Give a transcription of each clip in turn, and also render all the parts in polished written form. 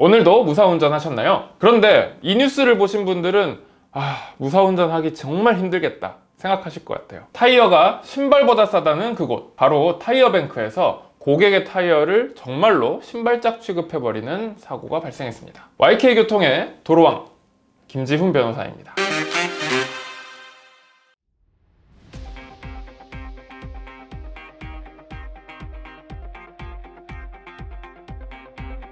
오늘도 무사운전 하셨나요? 그런데 이 뉴스를 보신 분들은 무사운전 하기 정말 힘들겠다 생각하실 것 같아요. 타이어가 신발보다 싸다는 그곳, 바로 타이어뱅크에서 고객의 타이어를 정말로 신발짝 취급해버리는 사고가 발생했습니다. YK교통의 도로왕 김지훈 변호사입니다.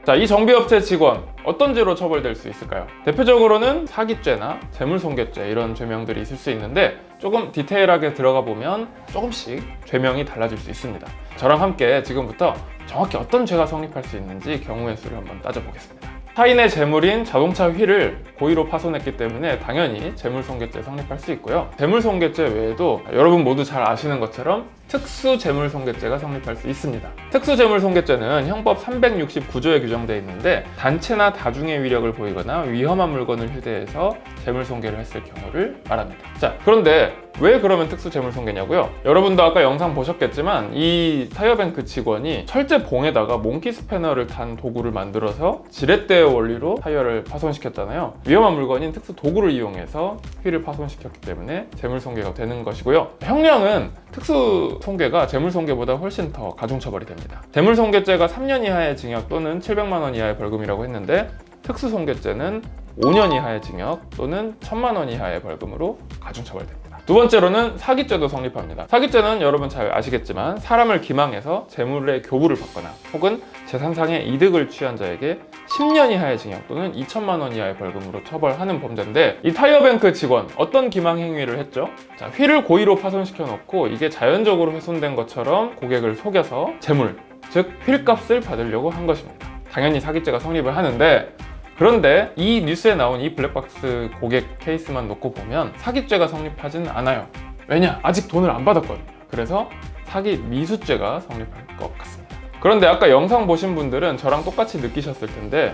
자, 이 정비업체 직원 어떤 죄로 처벌될 수 있을까요? 대표적으로는 사기죄나 재물손괴죄 이런 죄명들이 있을 수 있는데 조금 디테일하게 들어가 보면 조금씩 죄명이 달라질 수 있습니다. 저랑 함께 지금부터 정확히 어떤 죄가 성립할 수 있는지 경우의 수를 한번 따져보겠습니다. 타인의 재물인 자동차 휠을 고의로 파손했기 때문에 당연히 재물손괴죄 성립할 수 있고요. 재물손괴죄 외에도 여러분 모두 잘 아시는 것처럼 특수재물손괴죄가 성립할 수 있습니다. 특수재물손괴죄는 형법 369조에 규정되어 있는데 단체나 다중의 위력을 보이거나 위험한 물건을 휴대해서 재물손괴를 했을 경우를 말합니다. 자, 그런데 왜 그러면 특수재물손괴냐고요? 여러분도 아까 영상 보셨겠지만 이 타이어뱅크 직원이 철제 봉에다가 몽키 스패너를 단 도구를 만들어서 지렛대 원리로 타이어를 파손시켰잖아요. 위험한 물건인 특수 도구를 이용해서 휠을 파손시켰기 때문에 재물손괴가 되는 것이고요. 형량은 특수손괴가 재물손괴보다 훨씬 더 가중처벌이 됩니다. 재물손괴죄가 3년 이하의 징역 또는 700만 원 이하의 벌금이라고 했는데 특수손괴죄는 5년 이하의 징역 또는 1000만 원 이하의 벌금으로 가중처벌됩니다. 두 번째로는 사기죄도 성립합니다. 사기죄는 여러분 잘 아시겠지만 사람을 기망해서 재물의 교부를 받거나 혹은 재산상의 이득을 취한 자에게 10년 이하의 징역 또는 2천만 원 이하의 벌금으로 처벌하는 범죄인데 이 타이어뱅크 직원 어떤 기망 행위를 했죠? 자, 휠을 고의로 파손시켜 놓고 이게 자연적으로 훼손된 것처럼 고객을 속여서 재물, 즉 휠값을 받으려고 한 것입니다. 당연히 사기죄가 성립을 하는데 그런데 이 뉴스에 나온 이 블랙박스 고객 케이스만 놓고 보면 사기죄가 성립하지는 않아요. 왜냐? 아직 돈을 안 받았거든요. 그래서 사기 미수죄가 성립할 것 같습니다. 그런데 아까 영상 보신 분들은 저랑 똑같이 느끼셨을 텐데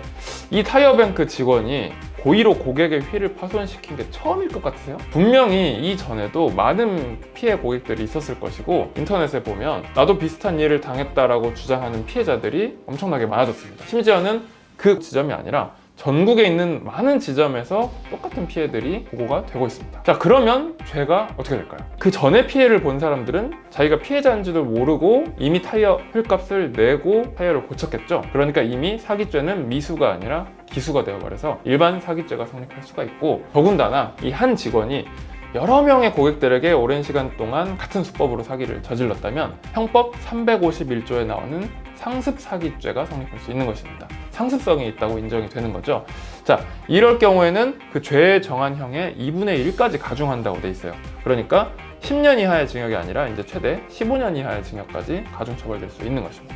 이 타이어뱅크 직원이 고의로 고객의 휠을 파손시킨 게 처음일 것 같으세요? 분명히 이전에도 많은 피해 고객들이 있었을 것이고 인터넷에 보면 나도 비슷한 일을 당했다라고 주장하는 피해자들이 엄청나게 많아졌습니다. 심지어는 그 지점이 아니라 전국에 있는 많은 지점에서 똑같은 피해들이 보고가 되고 있습니다. 자, 그러면 죄가 어떻게 될까요? 그 전에 피해를 본 사람들은 자기가 피해자인지도 모르고 이미 타이어 휠값을 내고 타이어를 고쳤겠죠. 그러니까 이미 사기죄는 미수가 아니라 기수가 되어버려서 일반 사기죄가 성립할 수가 있고, 더군다나 이 한 직원이 여러 명의 고객들에게 오랜 시간 동안 같은 수법으로 사기를 저질렀다면 형법 351조에 나오는 상습사기죄가 성립할 수 있는 것입니다. 상습성이 있다고 인정이 되는 거죠. 자, 이럴 경우에는 그 죄의 정한형의 2분의 1까지 가중한다고 돼 있어요. 그러니까 10년 이하의 징역이 아니라 이제 최대 15년 이하의 징역까지 가중처벌될 수 있는 것입니다.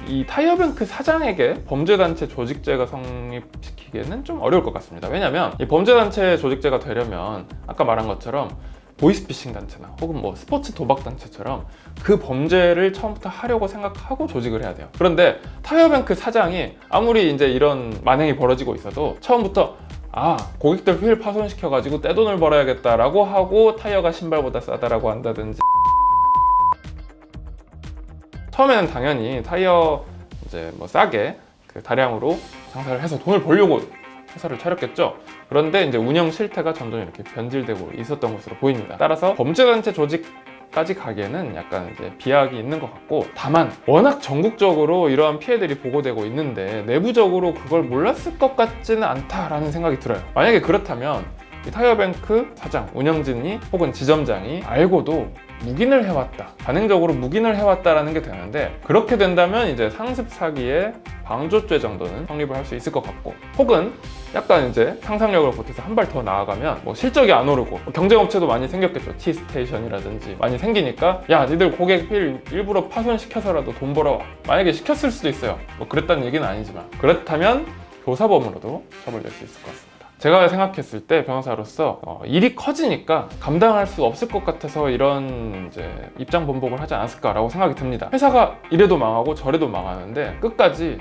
이 타이어뱅크 사장에게 범죄단체 조직죄가 성립시키기에는 좀 어려울 것 같습니다. 왜냐하면 이 범죄단체 조직죄가 되려면 아까 말한 것처럼 보이스피싱 단체나 혹은 뭐 스포츠 도박 단체처럼 그 범죄를 처음부터 하려고 생각하고 조직을 해야 돼요. 그런데 타이어뱅크 사장이 아무리 이제 이런 만행이 벌어지고 있어도 처음부터 고객들 휠 파손시켜가지고 떼돈을 벌어야겠다라고 하고 타이어가 신발보다 싸다라고 한다든지, 처음에는 당연히 타이어 이제 뭐 싸게 그 다량으로 장사를 해서 돈을 벌려고 회사를 차렸겠죠. 그런데 이제 운영 실태가 점점 이렇게 변질되고 있었던 것으로 보입니다. 따라서 범죄단체 조직까지 가기에는 약간 이제 비약이 있는 것 같고, 다만 워낙 전국적으로 이러한 피해들이 보고되고 있는데 내부적으로 그걸 몰랐을 것 같지는 않다라는 생각이 들어요. 만약에 그렇다면 이 타이어뱅크 사장, 운영진이 혹은 지점장이 알고도 묵인을 해왔다, 단행적으로 묵인을 해왔다라는 게 되는데, 그렇게 된다면 이제 상습 사기의 방조죄 정도는 성립을 할 수 있을 것 같고, 혹은 약간 이제 상상력을 보태서 한 발 더 나아가면 뭐 실적이 안 오르고 경쟁업체도 많이 생겼겠죠. T스테이션이라든지 많이 생기니까 야, 니들 고객 휠 일부러 파손시켜서라도 돈 벌어와, 만약에 시켰을 수도 있어요. 뭐 그랬다는 얘기는 아니지만, 그렇다면 교사범으로도 처벌될 수 있을 것 같습니다. 제가 생각했을 때 변호사로서 일이 커지니까 감당할 수 없을 것 같아서 이런 이제 입장 번복을 하지 않았을까라고 생각이 듭니다. 회사가 이래도 망하고 저래도 망하는데 끝까지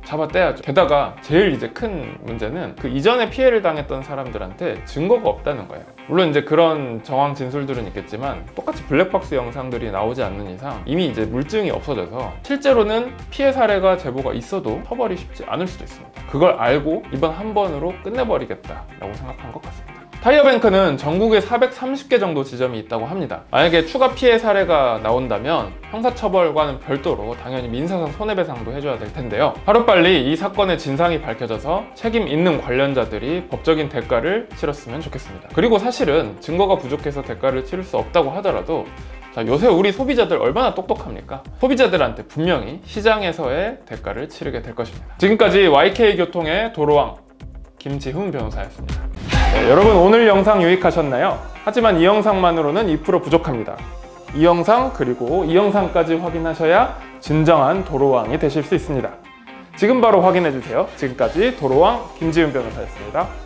잡아떼야죠. 게다가 제일 이제 큰 문제는 그 이전에 피해를 당했던 사람들한테 증거가 없다는 거예요. 물론 이제 그런 정황 진술들은 있겠지만 똑같이 블랙박스 영상들이 나오지 않는 이상 이미 이제 물증이 없어져서 실제로는 피해 사례가 제보가 있어도 처벌이 쉽지 않을 수도 있습니다. 그걸 알고 이번 한 번으로 끝내버리겠다라고 생각한 것 같습니다. 타이어뱅크는 전국에 430개 정도 지점이 있다고 합니다. 만약에 추가 피해 사례가 나온다면 형사처벌과는 별도로 당연히 민사상 손해배상도 해줘야 될 텐데요. 하루빨리 이 사건의 진상이 밝혀져서 책임 있는 관련자들이 법적인 대가를 치렀으면 좋겠습니다. 그리고 사실은 증거가 부족해서 대가를 치를 수 없다고 하더라도 자, 요새 우리 소비자들 얼마나 똑똑합니까? 소비자들한테 분명히 시장에서의 대가를 치르게 될 것입니다. 지금까지 YK교통의 도로왕 김지훈 변호사였습니다. 네, 여러분 오늘 영상 유익하셨나요? 하지만 이 영상만으로는 2% 부족합니다. 이 영상 그리고 이 영상까지 확인하셔야 진정한 도로왕이 되실 수 있습니다. 지금 바로 확인해주세요. 지금까지 도로왕 김지훈 변호사였습니다.